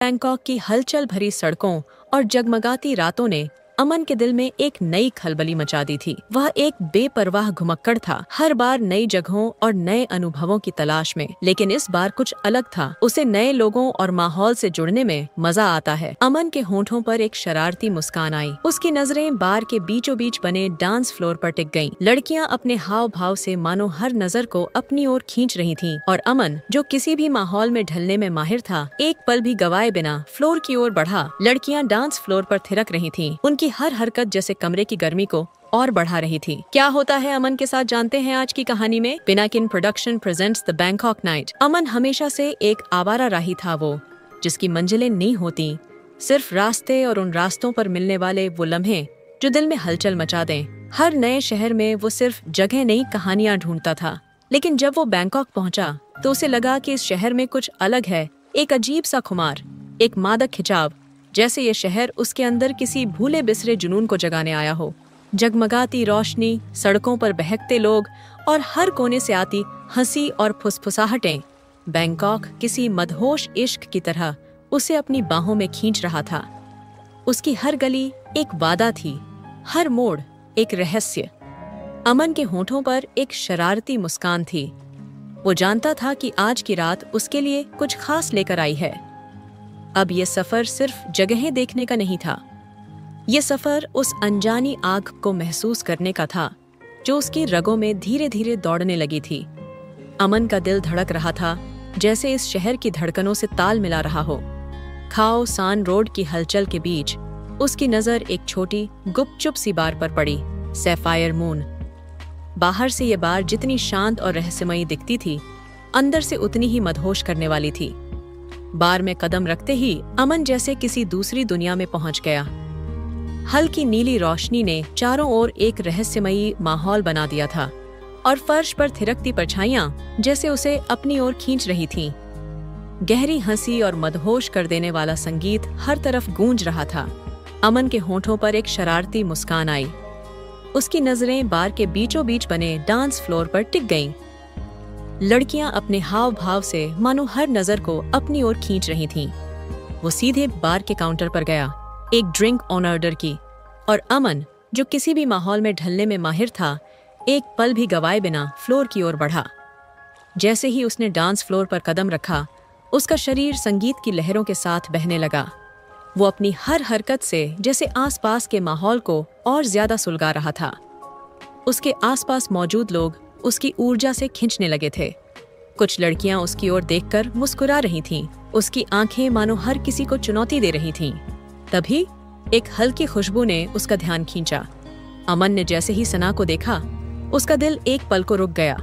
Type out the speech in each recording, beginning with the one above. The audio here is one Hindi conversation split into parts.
बैंकॉक की हलचल भरी सड़कों और जगमगाती रातों ने अमन के दिल में एक नई खलबली मचा दी थी। वह एक बेपरवाह घुमक्कड़ था, हर बार नई जगहों और नए अनुभवों की तलाश में। लेकिन इस बार कुछ अलग था। उसे नए लोगों और माहौल से जुड़ने में मजा आता है। अमन के होंठों पर एक शरारती मुस्कान आई। उसकी नजरें बार के बीचों बीच बने डांस फ्लोर पर टिक गईं। लड़कियां अपने हाव भाव से मानो हर नजर को अपनी ओर खींच रही थीं, और अमन, जो किसी भी माहौल में ढलने में माहिर था, एक पल भी गवाए बिना फ्लोर की ओर बढ़ा। लड़कियां डांस फ्लोर पर थिरक रही थीं। उनकी हर हरकत जैसे कमरे की गर्मी को और बढ़ा रही थी। क्या होता है अमन के साथ, जानते हैं आज की कहानी में। Pinakin production presents the Bangkok night. Aman हमेशा से एक आवारा राही था, वो जिसकी मंजिलें नहीं होती, सिर्फ रास्ते और उन रास्तों पर मिलने वाले वो लम्हे जो दिल में हलचल मचा दें। हर नए शहर में वो सिर्फ जगह नई कहानियां ढूंढता था। लेकिन जब वो बैंकॉक पहुंचा तो उसे लगा कि इस शहर में कुछ अलग है। एक अजीब सा खुमार, एक मादक खिंचाव, जैसे ये शहर उसके अंदर किसी भूले बिसरे जुनून को जगाने आया हो। जगमगाती रोशनी, सड़कों पर बहकते लोग और हर कोने से आती हंसी और फुसफुसाहटें। बैंकॉक किसी मदहोश इश्क की तरह उसे अपनी बाहों में खींच रहा था। उसकी हर गली एक वादा थी, हर मोड़ एक रहस्य। अमन के होंठों पर एक शरारती मुस्कान थी। वो जानता था कि आज की रात उसके लिए कुछ खास लेकर आई है। अब ये सफर सिर्फ जगहें देखने का नहीं था, ये सफर उस अनजानी आग को महसूस करने का था जो उसकी रगों में धीरे धीरे दौड़ने लगी थी। अमन का दिल धड़क रहा था, जैसे इस शहर की धड़कनों से ताल मिला रहा हो। खाओ सान रोड की हलचल के बीच उसकी नजर एक छोटी गुपचुप सी बार पर पड़ी, सैफायर मून। बाहर से ये बार जितनी शांत और रहस्यमयी दिखती थी, अंदर से उतनी ही मदहोश करने वाली थी। बार में कदम रखते ही अमन जैसे किसी दूसरी दुनिया में पहुंच गया। हल्की नीली रोशनी ने चारों ओर एक रहस्यमयी माहौल बना दिया था, और फर्श पर थिरकती परछाइयां जैसे उसे अपनी ओर खींच रही थीं। गहरी हंसी और मदहोश कर देने वाला संगीत हर तरफ गूंज रहा था। अमन के होंठों पर एक शरारती मुस्कान आई। उसकी नजरें बार के बीचों बीच बने डांस फ्लोर पर टिक गईं। लड़कियां अपने हाव भाव से मानो हर नजर को अपनी ओर खींच रही थीं। वो सीधे बार के काउंटर पर गया, एक ड्रिंक ऑन ऑर्डर की, और अमन, जो किसी भी माहौल में ढलने में माहिर था, एक पल भी गवाए बिना फ्लोर की ओर बढ़ा। जैसे ही उसने डांस फ्लोर पर कदम रखा, उसका शरीर संगीत की लहरों के साथ बहने लगा। वो अपनी हर हरकत से जैसे आसपास के माहौल को और ज्यादा सुलगा रहा था। उसके आसपास मौजूद लोग उसकी ऊर्जा से खींचने लगे थे। कुछ लड़कियां उसकी ओर देखकर मुस्कुरा रही थीं। उसकी आंखें मानो हर किसी को चुनौती दे रही थीं। तभी एक हल्की खुशबू ने उसका ध्यान खींचा। अमन ने जैसे ही सना को देखा, उसका दिल एक पल को रुक गया।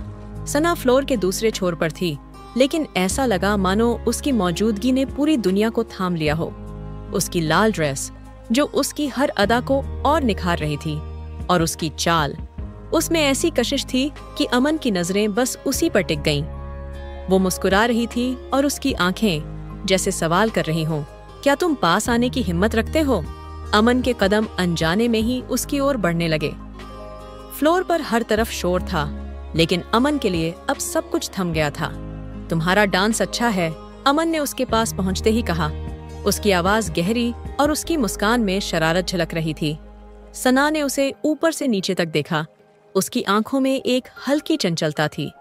सना फ्लोर के दूसरे छोर पर थी, लेकिन ऐसा लगा मानो उसकी मौजूदगी ने पूरी दुनिया को थाम लिया हो। उसकी लाल ड्रेस, जो उसकी हर अदा को और निखार रही थी, और उसकी चाल, उसमें ऐसी कशिश थी कि अमन की नजरें बस उसी पर टिक गईं। वो मुस्कुरा रही थी और उसकी आंखें जैसे सवाल कर रही हों, क्या तुम पास आने की हिम्मत रखते हो? अमन के कदम अनजाने में ही उसकी ओर बढ़ने लगे। फ्लोर पर हर तरफ शोर था, लेकिन अमन के लिए अब सब कुछ थम गया था। तुम्हारा डांस अच्छा है, अमन ने उसके पास पहुंचते ही कहा। उसकी आवाज गहरी और उसकी मुस्कान में शरारत झलक रही थी। सना ने उसे ऊपर से नीचे तक देखा। उसकी आंखों में एक हल्की चंचलता थी,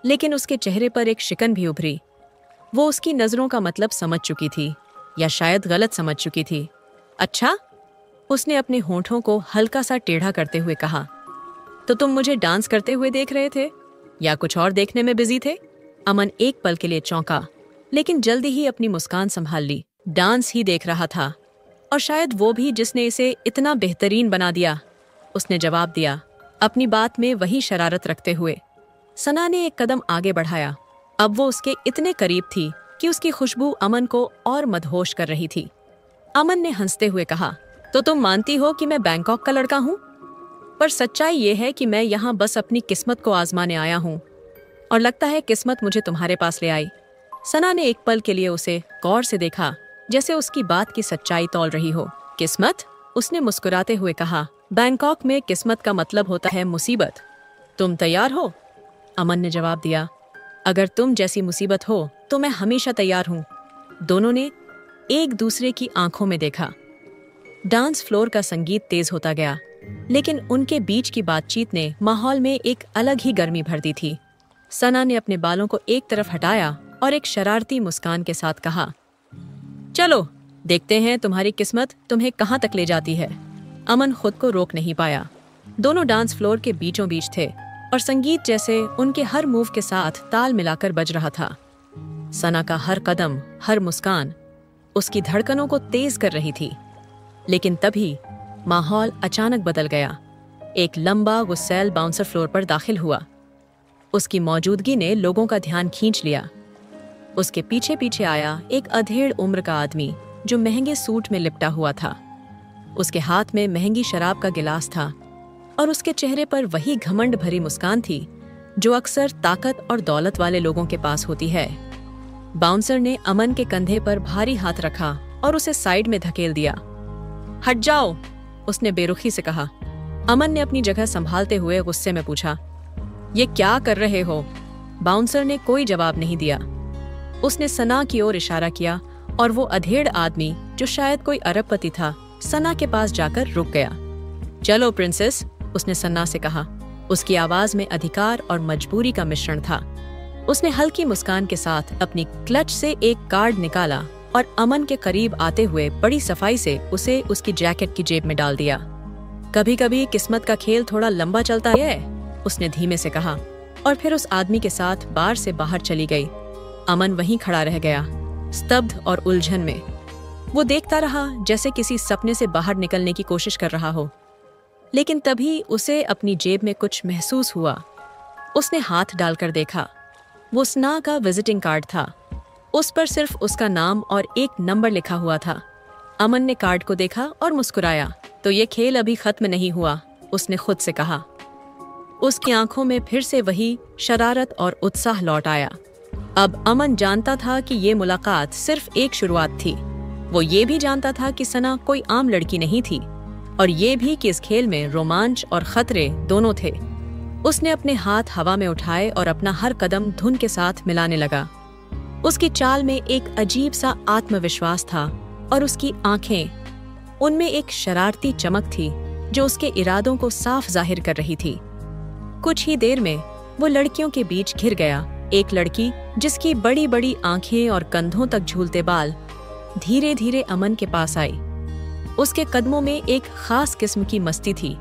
लेकिन उसके चेहरे पर एक शिकन भी उभरी। वो उसकी नजरों का मतलब समझ चुकी थी, या शायद गलत समझ चुकी थी। अच्छा, उसने अपने होंठों को हल्का सा टेढ़ा करते हुए कहा। तो तुम मुझे डांस करते हुए देख रहे थे, या कुछ और देखने में बिजी थे? अमन एक पल के लिए चौंका, लेकिन जल्दी ही अपनी मुस्कान संभाल ली। डांस ही देख रहा था, और शायद वो भी जिसने इसे इतना बेहतरीन बना दिया, उसने जवाब दिया, अपनी बात में वही शरारत रखते हुए। सना ने एक कदम आगे बढ़ाया। अब वो उसके इतने करीब थी कि उसकी खुशबू अमन को और मदहोश कर रही थी। अमन ने हंसते हुए कहा, तो तुम मानती हो कि मैं बैंकॉक का लड़का हूँ? पर सच्चाई ये है कि मैं यहाँ बस अपनी किस्मत को आजमाने आया हूँ, और लगता है किस्मत मुझे तुम्हारे पास ले आई। सना ने एक पल के लिए उसे गौर से देखा, जैसे उसकी बात की सच्चाई तौल रही हो। किस्मत? उसने मुस्कुराते हुए कहा, बैंकॉक में किस्मत का मतलब होता है मुसीबत। तुम तैयार हो? अमन ने जवाब दिया, अगर तुम जैसी मुसीबत हो तो मैं हमेशा तैयार हूँ। दोनों ने एक दूसरे की आंखों में देखा। डांस फ्लोर का संगीत तेज होता गया, लेकिन उनके बीच की बातचीत ने माहौल में एक अलग ही गर्मी भर दी थी। सना ने अपने बालों को एक तरफ हटाया और एक शरारती मुस्कान के साथ कहा, चलो देखते हैं तुम्हारी किस्मत तुम्हें कहाँ तक ले जाती है। अमन खुद को रोक नहीं पाया। दोनों डांस फ्लोर के बीचों बीच थे और संगीत जैसे उनके हर मूव के साथ ताल मिलाकर बज रहा था। सना का हर कदम, हर मुस्कान उसकी धड़कनों को तेज कर रही थी। लेकिन तभी माहौल अचानक बदल गया। एक लंबा गुस्सैल बाउंसर फ्लोर पर दाखिल हुआ। उसकी मौजूदगी ने लोगों का ध्यान खींच लिया। उसके पीछे पीछे आया एक अधेड़ उम्र का आदमी जो महंगे सूट में लिपटा हुआ था। उसके हाथ में महंगी शराब का गिलास था और उसके चेहरे पर वही घमंड भरी मुस्कान थी जो अक्सर ताकत और दौलत वाले लोगों के पास होती है। बाउंसर ने अमन के कंधे पर भारी हाथ रखा और उसे साइड में धकेल दिया। हट जाओ, उसने बेरुखी से कहा। अमन ने अपनी जगह संभालते हुए गुस्से में पूछा, ये क्या कर रहे हो? बाउंसर ने कोई जवाब नहीं दिया। उसने सना की ओर इशारा किया और वो अधेड़ आदमी जो शायद कोई अरबपति था, सना के पास जाकर रुक गया। चलो प्रिंसेस, उसने सन्ना से कहा। उसकी आवाज में अधिकार और मजबूरी का मिश्रण था। उसने हल्की मुस्कान के साथ अपनी क्लच से एक कार्ड निकाला और अमन के करीब आते हुए बड़ी सफाई से उसे उसकी जैकेट की जेब में डाल दिया। कभी कभी किस्मत का खेल थोड़ा लंबा चलता है, उसने धीमे से कहा और फिर उस आदमी के साथ बार से बाहर चली गई। अमन वहीं खड़ा रह गया, स्तब्ध और उलझन में। वो देखता रहा जैसे किसी सपने से बाहर निकलने की कोशिश कर रहा हो। लेकिन तभी उसे अपनी जेब में कुछ महसूस हुआ। उसने हाथ डालकर देखा। वो सना का विजिटिंग कार्ड था। उस पर सिर्फ उसका नाम और एक नंबर लिखा हुआ था। अमन ने कार्ड को देखा और मुस्कुराया। तो ये खेल अभी खत्म नहीं हुआ, उसने खुद से कहा। उसकी आंखों में फिर से वही शरारत और उत्साह लौट आया। अब अमन जानता था कि ये मुलाकात सिर्फ एक शुरुआत थी। वो ये भी जानता था कि सना कोई आम लड़की नहीं थी और ये भी कि इस खेल में रोमांच और खतरे दोनों थे। उसने अपने हाथ हवा में उठाए और अपना हर कदम धुन के साथ मिलाने लगा। उसकी चाल में एक अजीब सा आत्मविश्वास था और उसकी आंखें, उनमें एक शरारती चमक थी जो उसके इरादों को साफ जाहिर कर रही थी। कुछ ही देर में वो लड़कियों के बीच घिर गया। एक लड़की जिसकी बड़ी बड़ी आंखें और कंधों तक झूलते बाल धीरे धीरे अमन के पास आई। उसके कदमों में एक खास किस्म की मस्ती थी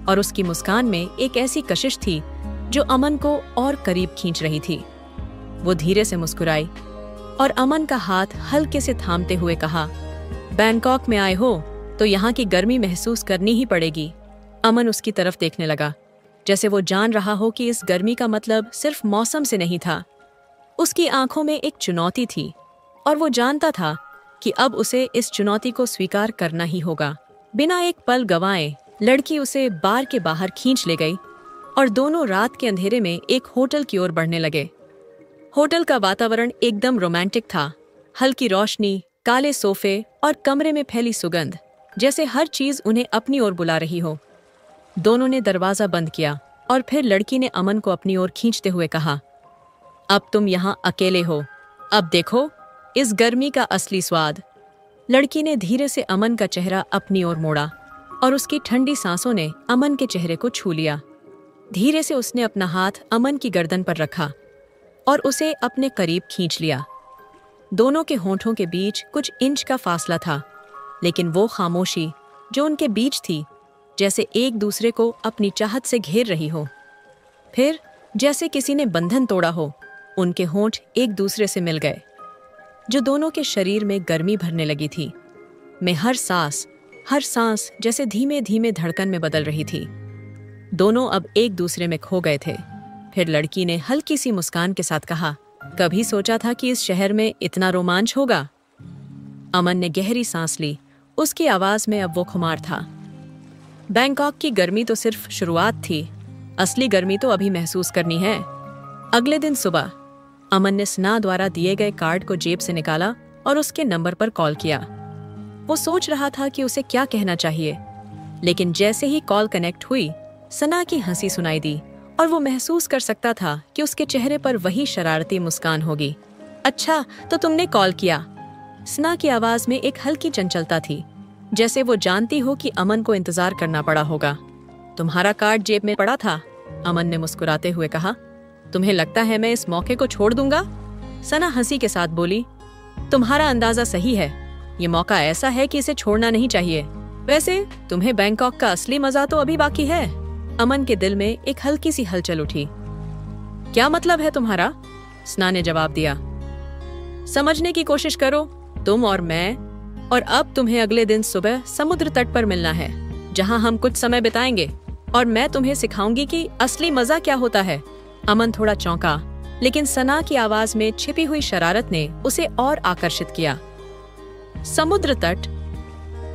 और उसकी मुस्कान में एक ऐसी कशिश थी जो अमन को और करीब खींच रही थी। वो धीरे से मुस्कुराई और अमन का हाथ हल्के से थामते हुए कहा, बैंकॉक में आए हो तो यहाँ की गर्मी महसूस करनी ही पड़ेगी। अमन उसकी तरफ देखने लगा, जैसे वो जान रहा हो कि इस गर्मी का मतलब सिर्फ मौसम से नहीं था। उसकी आंखों में एक चुनौती थी और वो जानता था कि अब उसे इस चुनौती को स्वीकार करना ही होगा। बिना एक पल गंवाए लड़की उसे बार के बाहर खींच ले गई और दोनों रात के अंधेरे में एक होटल की ओर बढ़ने लगे। होटल का वातावरण एकदम रोमांटिक था। हल्की रोशनी, काले सोफे और कमरे में फैली सुगंध, जैसे हर चीज उन्हें अपनी ओर बुला रही हो। दोनों ने दरवाजा बंद किया और फिर लड़की ने अमन को अपनी ओर खींचते हुए कहा, अब तुम यहाँ अकेले हो। अब देखो इस गर्मी का असली स्वाद। लड़की ने धीरे से अमन का चेहरा अपनी ओर मोड़ा और उसकी ठंडी सांसों ने अमन के चेहरे को छू लिया। धीरे से उसने अपना हाथ अमन की गर्दन पर रखा और उसे अपने करीब खींच लिया। दोनों के होंठों के बीच कुछ इंच का फासला था, लेकिन वो खामोशी जो उनके बीच थी जैसे एक दूसरे को अपनी चाहत से घेर रही हो। फिर जैसे किसी ने बंधन तोड़ा हो, उनके होंठ एक दूसरे से मिल गए, जो दोनों के शरीर में गर्मी भरने लगी थी। में हर सांस जैसे धीमे धीमे धड़कन में बदल रही थी। दोनों अब एक दूसरे में खो गए थे। फिर लड़की ने हल्की सी मुस्कान के साथ कहा, कभी सोचा था कि इस शहर में इतना रोमांच होगा? अमन ने गहरी सांस ली। उसकी आवाज में अब वो खुमार था। बैंकॉक की गर्मी तो सिर्फ शुरुआत थी, असली गर्मी तो अभी महसूस करनी है। अगले दिन सुबह अमन ने सना द्वारा दिए गए कार्ड को जेब से निकाला और उसके नंबर पर कॉल किया। वो सोच रहा था कि उसे क्या कहना चाहिए, लेकिन जैसे ही कॉल कनेक्ट हुई, सना की हंसी सुनाई दी और वो महसूस कर सकता था कि उसके चेहरे पर वही शरारती मुस्कान होगी। अच्छा, तो तुमने कॉल किया? सना की आवाज में एक हल्की चंचलता थी, जैसे वो जानती हो कि अमन को इंतजार करना पड़ा होगा। तुम्हारा कार्ड जेब में पड़ा था, अमन ने मुस्कुराते हुए कहा। तुम्हें लगता है मैं इस मौके को छोड़ दूंगा? सना हंसी के साथ बोली। तुम्हारा अंदाजा सही है, ये मौका ऐसा है कि इसे छोड़ना नहीं चाहिए। वैसे तुम्हें बैंकॉक का असली मजा तो अभी बाकी है। अमन के दिल में एक हल्की सी हलचल उठी। क्या मतलब है तुम्हारा? सना ने जवाब दिया। समझने की कोशिश करो, तुम और मैं, और अब तुम्हें अगले दिन सुबह समुद्र तट पर मिलना है, जहां हम कुछ समय बिताएंगे और मैं तुम्हें सिखाऊंगी कि असली मजा क्या होता है। अमन थोड़ा चौंका, लेकिन सना की आवाज में छिपी हुई शरारत ने उसे और आकर्षित किया। समुद्र तट?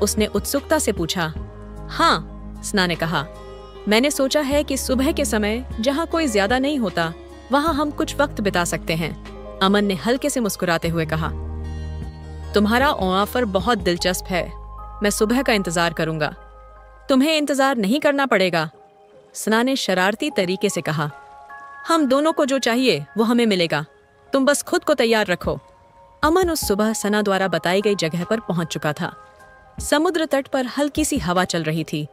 उसने उत्सुकता से पूछा। हाँ, सना ने कहा। मैंने सोचा है कि सुबह के समय, जहाँ कोई ज्यादा नहीं होता, वहाँ हम कुछ वक्त बिता सकते हैं। अमन ने हल्के से मुस्कुराते हुए कहा। तुम्हारा ऑफर बहुत दिलचस्प है, मैं सुबह का इंतजार करूंगा। तुम्हें इंतजार नहीं करना पड़ेगा, सना ने शरारती तरीके से कहा। हम दोनों को जो चाहिए वो हमें मिलेगा, तुम बस खुद को तैयार रखो। अमन उस सुबह सना द्वारा बताई गई जगह पर पहुंच चुका था। समुद्र तट पर हल्की सी हवा चल रही थी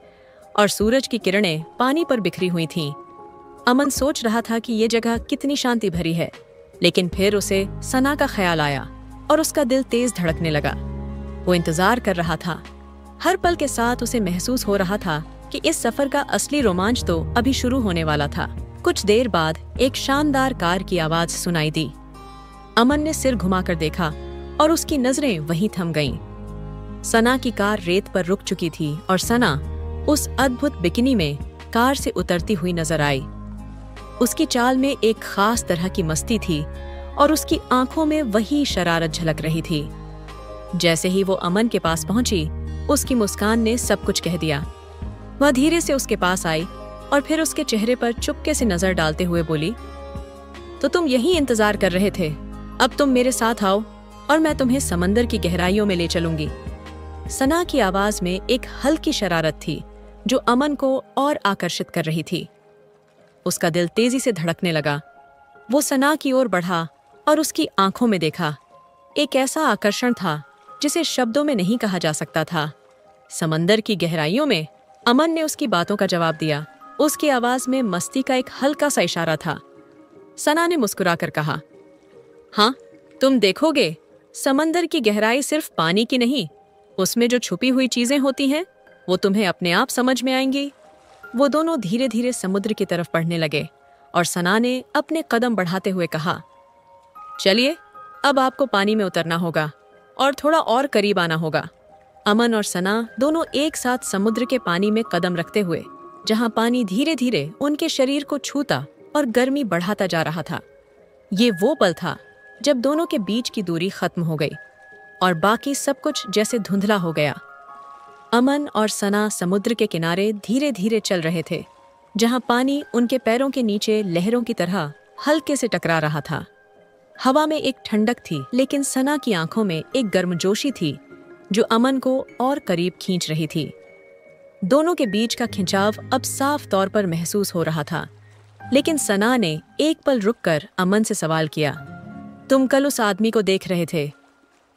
और सूरज की किरणें पानी पर बिखरी हुई थीं। अमन सोच रहा था कि ये जगह कितनी शांति भरी है, लेकिन फिर उसे सना का ख्याल आया और उसका दिल तेज धड़कने लगा। वो इंतजार कर रहा था। हर पल के साथ उसे महसूस हो रहा था कि इस सफर का असली रोमांच तो अभी शुरू होने वाला था। कुछ देर बाद एक शानदार कार की आवाज सुनाई दी। अमन ने सिर घुमाकर देखा और उसकी नजरें वहीं थम गईं। सना की कार रेत पर रुक चुकी थी और सना उस अद्भुत बिकिनी में कार से उतरती हुई नजर आई। उसकी चाल में एक खास तरह की मस्ती थी और उसकी आंखों में वही शरारत झलक रही थी। जैसे ही वो अमन के पास पहुंची, उसकी मुस्कान ने सब कुछ कह दिया। वह धीरे से उसके पास आई और फिर उसके चेहरे पर चुपके से नजर डालते हुए बोली, तो तुम यही इंतजार कर रहे थे? अब तुम मेरे साथ आओ और मैं तुम्हें समंदर की गहराइयों में ले चलूंगी। सना की आवाज में एक हल्की शरारत थी जो अमन को और आकर्षित कर रही थी। उसका दिल तेजी से धड़कने लगा। वो सना की ओर बढ़ा और उसकी आंखों में देखा। एक ऐसा आकर्षण था जिसे शब्दों में नहीं कहा जा सकता था। समंदर की गहराइयों में? अमन ने उसकी बातों का जवाब दिया। उसकी आवाज में मस्ती का एक हल्का सा इशारा था। सना ने मुस्कुराकर कहा, हाँ, तुम देखोगे, समंदर की गहराई सिर्फ पानी की नहीं, उसमें जो छुपी हुई चीजें होती हैं वो तुम्हें अपने आप समझ में आएंगी। वो दोनों धीरे धीरे समुद्र की तरफ बढ़ने लगे और सना ने अपने कदम बढ़ाते हुए कहा, चलिए, अब आपको पानी में उतरना होगा और थोड़ा और करीब आना होगा। अमन और सना दोनों एक साथ समुद्र के पानी में कदम रखते हुए, जहां पानी धीरे धीरे उनके शरीर को छूता और गर्मी बढ़ाता जा रहा था। ये वो पल था जब दोनों के बीच की दूरी खत्म हो गई और बाकी सब कुछ जैसे धुंधला हो गया। अमन और सना समुद्र के किनारे धीरे धीरे चल रहे थे, जहां पानी उनके पैरों के नीचे लहरों की तरह हल्के से टकरा रहा था। हवा में एक ठंडक थी, लेकिन सना की आंखों में एक गर्मजोशी थी जो अमन को और करीब खींच रही थी। दोनों के बीच का खिंचाव अब साफ तौर पर महसूस हो रहा था, लेकिन सना ने एक पल रुककर अमन से सवाल किया, तुम कल उस आदमी को देख रहे थे?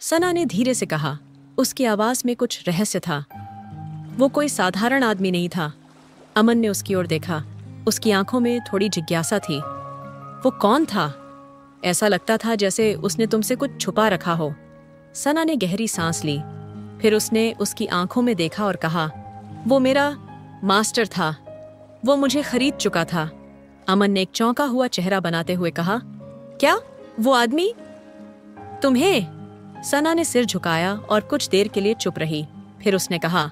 सना ने धीरे से कहा। उसकी आवाज में कुछ रहस्य था। वो कोई साधारण आदमी नहीं था। अमन ने उसकी ओर देखा। उसकी आंखों में थोड़ी जिज्ञासा थी। वो कौन था? ऐसा लगता था जैसे उसने तुमसे कुछ छुपा रखा हो। सना ने गहरी सांस ली। फिर उसने उसकी आंखों में देखा और कहा, वो मेरा मास्टर था। वो मुझे खरीद चुका था। अमन ने एक चौंका हुआ चेहरा बनाते हुए कहा, क्या? वो आदमी तुम्हें? सना ने सिर झुकाया और कुछ देर के लिए चुप रही। फिर उसने कहा,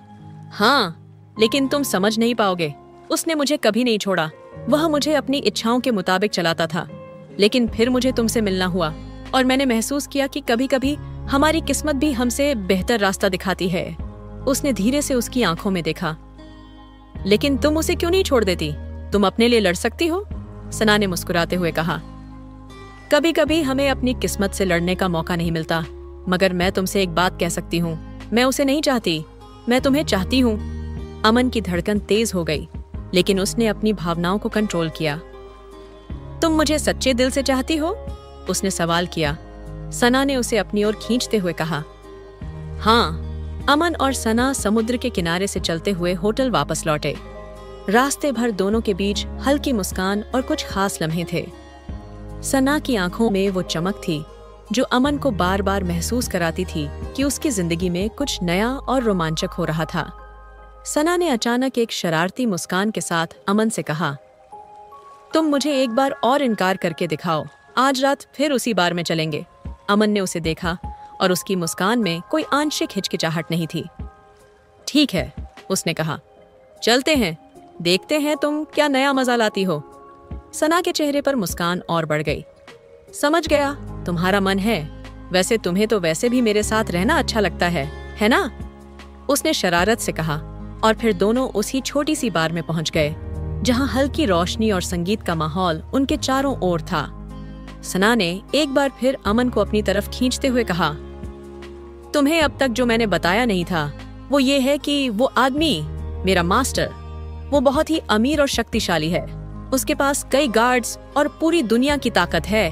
हाँ, लेकिन तुम समझ नहीं पाओगे। उसने मुझे कभी नहीं छोड़ा। वह मुझे अपनी इच्छाओं के मुताबिक चलाता था। लेकिन फिर मुझे तुमसे मिलना हुआ और मैंने महसूस किया कि कभी कभी हमारी किस्मत भी हमसे बेहतर रास्ता दिखाती है। उसने धीरे से उसकी आंखों में देखा। लेकिन तुम उसे क्यों नहीं छोड़ देती? तुम अपने लिए लड़ सकती हो, सना ने मुस्कुराते हुए कहा। कभी कभी हमें अपनी किस्मत से लड़ने का मौका नहीं मिलता, मगर मैं तुमसे एक बात कह सकती हूँ, मैं उसे नहीं चाहती, मैं तुम्हें चाहती हूँ। अमन की धड़कन तेज हो गई, लेकिन उसने अपनी भावनाओं को कंट्रोल किया। तुम मुझे सच्चे दिल से चाहती हो? उसने सवाल किया। सना ने उसे अपनी ओर खींचते हुए कहा, हाँ, अमन और सना समुद्र के किनारे से चलते हुए होटल वापस लौटे। रास्ते भर दोनों के बीच हल्की मुस्कान और कुछ खास लम्हे थे। सना की आंखों में वो चमक थी जो अमन को बार बार महसूस कराती थी कि उसकी जिंदगी में कुछ नया और रोमांचक हो रहा था। सना ने अचानक एक शरारती मुस्कान के साथ अमन से कहा, तुम मुझे एक बार और इनकार करके दिखाओ, आज रात फिर उसी बार में चलेंगे। अमन ने उसे देखा और उसकी मुस्कान में कोई आंशिक हिचकिचाहट नहीं थी। ठीक है, उसने कहा, चलते हैं, देखते हैं तुम क्या नया मजा लाती हो। सना के चेहरे पर मुस्कान और बढ़ गई। समझ गया, तुम्हारा मन है, वैसे तुम्हें तो वैसे भी मेरे साथ रहना अच्छा लगता है ना? उसने शरारत से कहा और फिर दोनों उसी छोटी सी बार में पहुंच गए जहां हल्की रोशनी और संगीत का माहौल उनके चारों ओर था। सना ने एक बार फिर अमन को अपनी तरफ खींचते हुए कहा, तुम्हें अब तक जो मैंने बताया नहीं था वो ये है कि वो आदमी, मेरा मास्टर, वो बहुत ही अमीर और शक्तिशाली है। उसके पास कई गार्ड्स और पूरी दुनिया की ताकत है।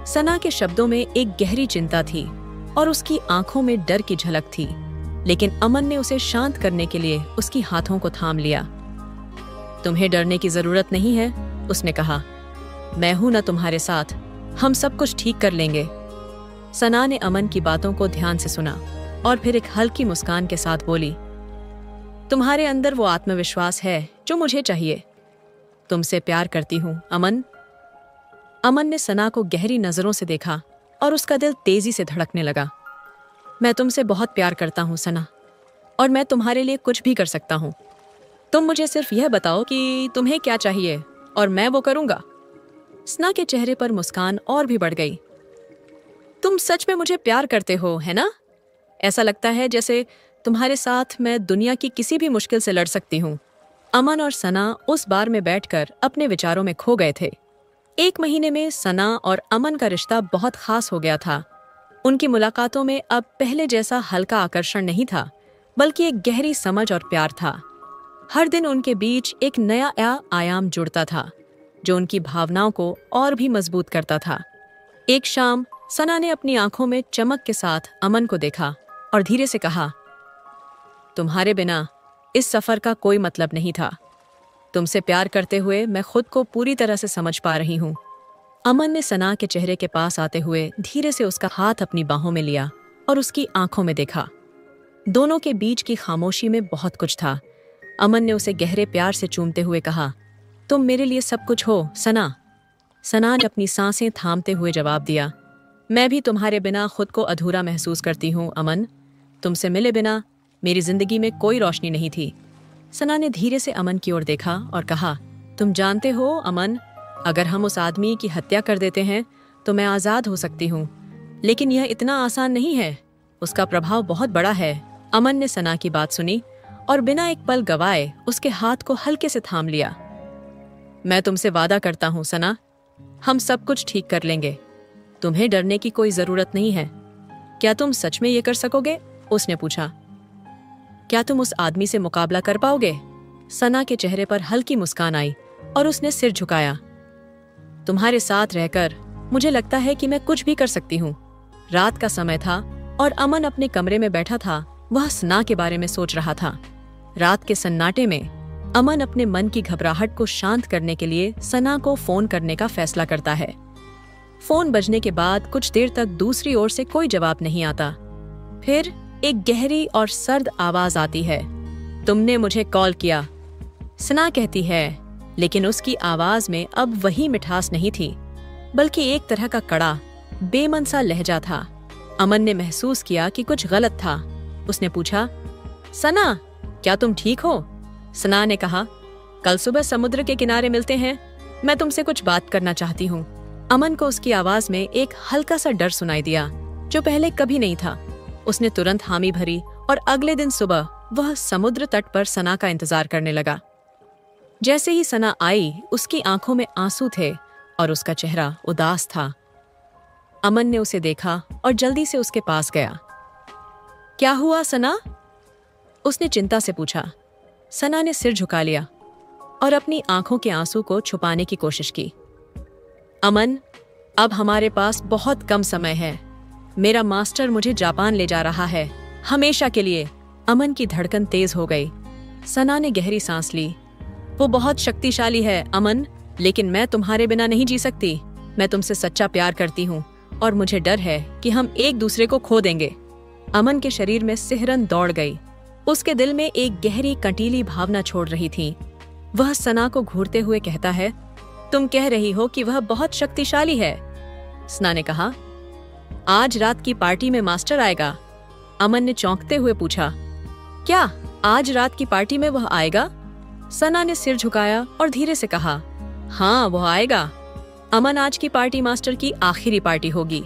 सना के शब्दों में एक गहरी चिंता थी और उसकी आंखों में डर की झलक थी, लेकिन अमन ने उसे शांत करने के लिए उसकी हाथों को थाम लिया। तुम्हें डरने की जरूरत नहीं है, उसने कहा, मैं हूं ना तुम्हारे साथ, हम सब कुछ ठीक कर लेंगे। सना ने अमन की बातों को ध्यान से सुना और फिर एक हल्की मुस्कान के साथ बोली, तुम्हारे अंदर वो आत्मविश्वास है जो मुझे चाहिए। तुमसे प्यार करती हूँ अमन। अमन ने सना को गहरी नजरों से देखा और उसका दिल तेजी से धड़कने लगा। मैं तुमसे बहुत प्यार करता हूँ सना, और मैं तुम्हारे लिए कुछ भी कर सकता हूँ। तुम मुझे सिर्फ यह बताओ कि तुम्हें क्या चाहिए और मैं वो करूंगा। सना के चेहरे पर मुस्कान और भी बढ़ गई। तुम सच में मुझे प्यार करते हो, है ना? ऐसा लगता है जैसे तुम्हारे साथ मैं दुनिया की किसी भी मुश्किल से लड़ सकती हूँ। अमन और सना उस बार में बैठकर अपने विचारों में खो गए थे। 1 महीने में सना और अमन का रिश्ता बहुत खास हो गया था। उनकी मुलाकातों में अब पहले जैसा हल्का आकर्षण नहीं था, बल्कि एक गहरी समझ और प्यार था। हर दिन उनके बीच एक नया आयाम जुड़ता था जो उनकी भावनाओं को और भी मजबूत करता था। एक शाम सना ने अपनी आंखों में चमक के साथ अमन को देखा और धीरे से कहा, तुम्हारे बिना इस सफर का कोई मतलब नहीं था। तुमसे प्यार करते हुए मैं खुद को पूरी तरह से समझ पा रही हूँ। अमन ने सना के चेहरे के पास आते हुए धीरे से उसका हाथ अपनी बाहों में लिया और उसकी आंखों में देखा। दोनों के बीच की खामोशी में बहुत कुछ था। अमन ने उसे गहरे प्यार से चूमते हुए कहा, तुम मेरे लिए सब कुछ हो सना। सना ने अपनी सांसें थामते हुए जवाब दिया, मैं भी तुम्हारे बिना खुद को अधूरा महसूस करती हूँ अमन। तुमसे मिले बिना मेरी जिंदगी में कोई रोशनी नहीं थी। सना ने धीरे से अमन की ओर देखा और कहा, तुम जानते हो अमन, अगर हम उस आदमी की हत्या कर देते हैं तो मैं आज़ाद हो सकती हूँ, लेकिन यह इतना आसान नहीं है। उसका प्रभाव बहुत बड़ा है। अमन ने सना की बात सुनी और बिना एक पल गवाए उसके हाथ को हल्के से थाम लिया। मैं तुमसे वादा करता हूँ सना, हम सब कुछ ठीक कर लेंगे। तुम्हें डरने की कोई जरूरत नहीं है। क्या तुम सच में ये कर सकोगे? उसने पूछा। क्या तुम उस आदमी से मुकाबला कर पाओगे? सना के चेहरे पर हल्की मुस्कान आई और उसने सिर झुकाया। तुम्हारे साथ रहकर मुझे लगता है कि मैं कुछ भी कर सकती हूँ। रात का समय था और अमन अपने कमरे में बैठा था। वह सना के बारे में सोच रहा था। रात के सन्नाटे में अमन अपने मन की घबराहट को शांत करने के लिए सना को फोन करने का फैसला करता है। फोन बजने के बाद कुछ देर तक दूसरी ओर से कोई जवाब नहीं आता। फिर एक गहरी और सर्द आवाज आती है, तुमने मुझे कॉल किया। सना कहती है, लेकिन उसकी आवाज में अब वही मिठास नहीं थी, बल्कि एक तरह का कड़ा, बेमन सा लहजा था। अमन ने महसूस किया कि कुछ गलत था। उसने पूछा, सना क्या तुम ठीक हो? सना ने कहा, कल सुबह समुद्र के किनारे मिलते हैं, मैं तुमसे कुछ बात करना चाहती हूँ। अमन को उसकी आवाज में एक हल्का सा डर सुनाई दिया जो पहले कभी नहीं था। उसने तुरंत हामी भरी और अगले दिन सुबह वह समुद्र तट पर सना का इंतजार करने लगा। जैसे ही सना आई, उसकी आंखों में आंसू थे और उसका चेहरा उदास था। अमन ने उसे देखा और जल्दी से उसके पास गया। क्या हुआ सना? उसने चिंता से पूछा। सना ने सिर झुका लिया और अपनी आंखों के आंसू को छुपाने की कोशिश की। अमन, अब हमारे पास बहुत कम समय है। मेरा मास्टर मुझे जापान ले जा रहा है हमेशा के लिए। अमन की धड़कन तेज हो गई। सना ने गहरी सांस ली। वो बहुत शक्तिशाली है अमन, लेकिन मैं तुम्हारे बिना नहीं जी सकती। मैं तुमसे सच्चा प्यार करती हूँ और मुझे डर है कि हम एक दूसरे को खो देंगे। अमन के शरीर में सिहरन दौड़ गई। उसके दिल में एक गहरी कंटीली भावना छोड़ रही थी। वह सना को घूरते हुए कहता है, तुम कह रही हो कि वह बहुत शक्तिशाली है। सना ने कहा, आज रात की पार्टी में मास्टर आएगा। अमन ने चौंकते हुए पूछा, क्या आज रात की पार्टी में वह आएगा? सना ने सिर झुकाया और धीरे से कहा, हाँ वह आएगा। अमन, आज की पार्टी मास्टर की आखिरी पार्टी होगी।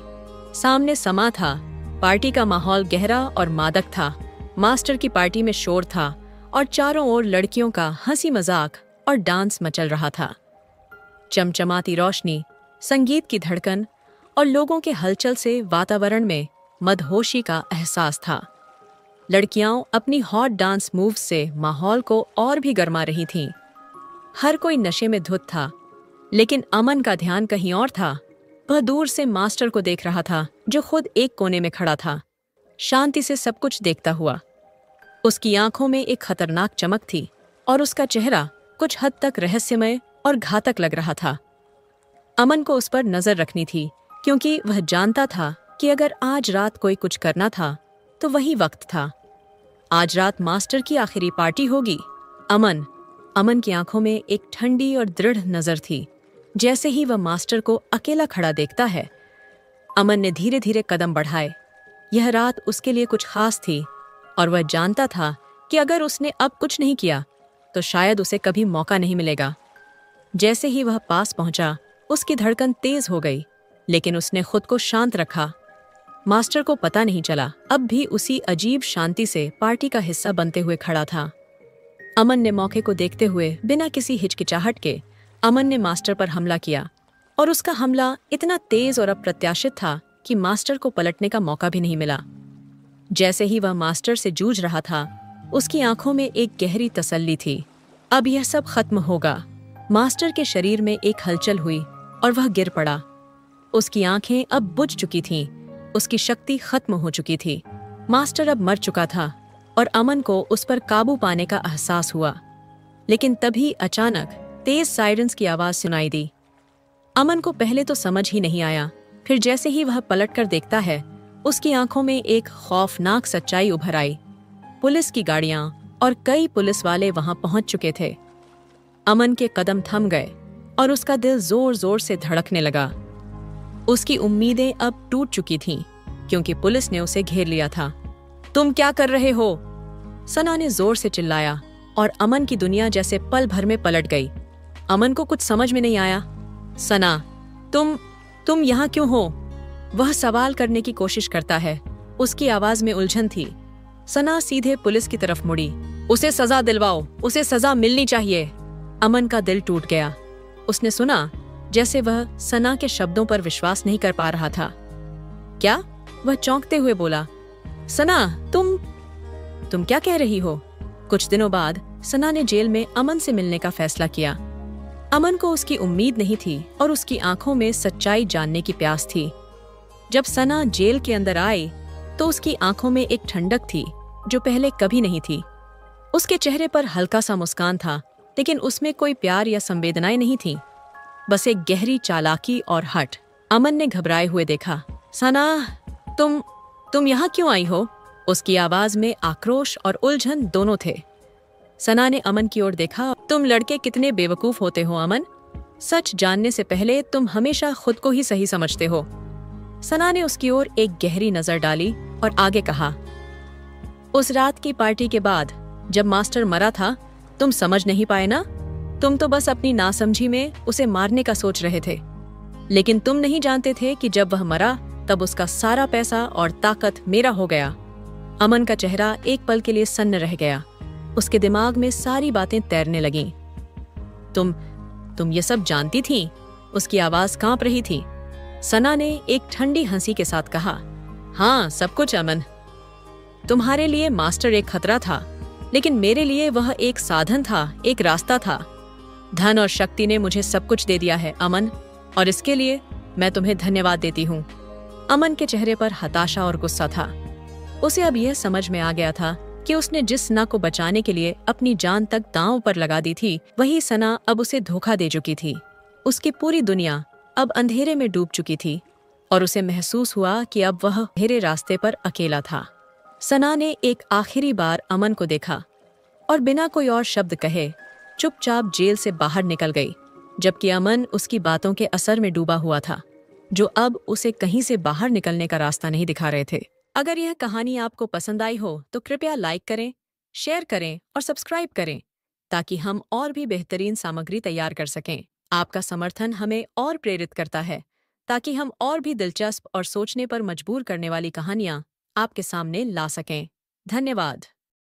सामने समा था। पार्टी का माहौल गहरा और मादक था। मास्टर की पार्टी में शोर था और चारों ओर लड़कियों का हंसी मजाक और डांस मचल रहा था। चमचमाती रोशनी, संगीत की धड़कन और लोगों के हलचल से वातावरण में मदहोशी का एहसास था। लड़कियां अपनी हॉट डांस मूव से माहौल को और भी गरमा रही थीं। हर कोई नशे में धुत था, लेकिन अमन का ध्यान कहीं और था। वह दूर से मास्टर को देख रहा था, जो खुद एक कोने में खड़ा था, शांति से सब कुछ देखता हुआ। उसकी आंखों में एक खतरनाक चमक थी और उसका चेहरा कुछ हद तक रहस्यमय और घातक लग रहा था। अमन को उस पर नजर रखनी थी, क्योंकि वह जानता था कि अगर आज रात कोई कुछ करना था तो वही वक्त था। आज रात मास्टर की आखिरी पार्टी होगी। अमन की आंखों में एक ठंडी और दृढ़ नजर थी, जैसे ही वह मास्टर को अकेला खड़ा देखता है। अमन ने धीरे धीरे कदम बढ़ाए। यह रात उसके लिए कुछ खास थी और वह जानता था कि अगर उसने अब कुछ नहीं किया तो शायद उसे कभी मौका नहीं मिलेगा। जैसे ही वह पास पहुंचा, उसकी धड़कन तेज हो गई, लेकिन उसने खुद को शांत रखा। मास्टर को पता नहीं चला, अब भी उसी अजीब शांति से पार्टी का हिस्सा बनते हुए खड़ा था। अमन ने मौके को देखते हुए बिना किसी हिचकिचाहट के अमन ने मास्टर पर हमला किया, और उसका हमला इतना तेज और अप्रत्याशित था कि मास्टर को पलटने का मौका भी नहीं मिला। जैसे ही वह मास्टर से जूझ रहा था, उसकी आंखों में एक गहरी तसल्ली थी। अब यह सब खत्म होगा। मास्टर के शरीर में एक हलचल हुई और वह गिर पड़ा। उसकी आंखें अब बुझ चुकी थीं, उसकी शक्ति खत्म हो चुकी थी। मास्टर अब मर चुका था और अमन को उस पर काबू पाने का एहसास हुआ। लेकिन तभी अचानक तेज सायरन्स की आवाज सुनाई दी। अमन को पहले तो समझ ही नहीं आया, फिर जैसे ही वह पलटकर देखता है, उसकी आंखों में एक खौफनाक सच्चाई उभर आई। पुलिस की गाड़ियां और कई पुलिस वाले वहां पहुंच चुके थे। अमन के कदम थम गए और उसका दिल जोर जोर से धड़कने लगा। उसकी उम्मीदें अब टूट चुकी थीं, क्योंकि पुलिस ने उसे घेर लिया था। तुम क्या कर रहे हो? सना ने जोर से चिल्लाया और अमन की दुनिया जैसे पल भर में पलट गई। अमन को कुछ समझ में नहीं आया। सना, तुम यहाँ क्यों हो? वह सवाल करने की कोशिश करता है। उसकी आवाज में उलझन थी। सना सीधे पुलिस की तरफ मुड़ी। उसे सजा दिलवाओ, उसे सजा मिलनी चाहिए। अमन का दिल टूट गया। उसने सुना जैसे वह सना के शब्दों पर विश्वास नहीं कर पा रहा था। क्या? वह चौंकते हुए बोला, सना, तुम क्या कह रही हो? कुछ दिनों बाद सना ने जेल में अमन से मिलने का फैसला किया। अमन को उसकी उम्मीद नहीं थी और उसकी आंखों में सच्चाई जानने की प्यास थी। जब सना जेल के अंदर आई तो उसकी आंखों में एक ठंडक थी जो पहले कभी नहीं थी। उसके चेहरे पर हल्का सा मुस्कान था, लेकिन उसमें कोई प्यार या संवेदनाएं नहीं थीं, बस एक गहरी चालाकी और हट। अमन ने घबराए हुए देखा। सना, तुम यहाँ क्यों आई हो? उसकी आवाज में आक्रोश और उलझन दोनों थे। सना ने अमन की ओर देखा। तुम लड़के कितने बेवकूफ होते हो अमन। सच जानने से पहले तुम हमेशा खुद को ही सही समझते हो। सना ने उसकी ओर एक गहरी नजर डाली और आगे कहा, उस रात की पार्टी के बाद जब मास्टर मरा था, तुम समझ नहीं पाए ना? तुम तो बस अपनी नासमझी में उसे मारने का सोच रहे थे, लेकिन तुम नहीं जानते थे कि जब वह मरा तब उसका सारा पैसा और ताकत मेरा हो गया। अमन का चेहरा एक पल के लिए सन्न रह गया। उसके दिमाग में सारी बातें तैरने लगीं। तुम ये सब जानती थी? उसकी आवाज कांप रही थी। सना ने एक ठंडी हंसी के साथ कहा, हाँ, सब कुछ अमन। तुम्हारे लिए मास्टर एक खतरा था, लेकिन मेरे लिए वह एक साधन था, एक रास्ता था। धन और शक्ति ने मुझे सब कुछ दे दिया है अमन, और इसके लिए मैं तुम्हें धन्यवाद देती हूँ। अमन के चेहरे पर हताशा और गुस्सा था। उसे अब यह समझ में आ गया था कि उसने जिस सना को बचाने के लिए अपनी जान तक दांव पर लगा दी थी, वही सना अब उसे धोखा दे चुकी थी। उसकी पूरी दुनिया अब अंधेरे में डूब चुकी थी और उसे महसूस हुआ कि अब वह अंधेरे रास्ते पर अकेला था। सना ने एक आखिरी बार अमन को देखा और बिना कोई और शब्द कहे चुपचाप जेल से बाहर निकल गई, जबकि अमन उसकी बातों के असर में डूबा हुआ था, जो अब उसे कहीं से बाहर निकलने का रास्ता नहीं दिखा रहे थे। अगर यह कहानी आपको पसंद आई हो तो कृपया लाइक करें, शेयर करें और सब्सक्राइब करें ताकि हम और भी बेहतरीन सामग्री तैयार कर सकें। आपका समर्थन हमें और प्रेरित करता है ताकि हम और भी दिलचस्प और सोचने पर मजबूर करने वाली कहानियां आपके सामने ला सकें। धन्यवाद।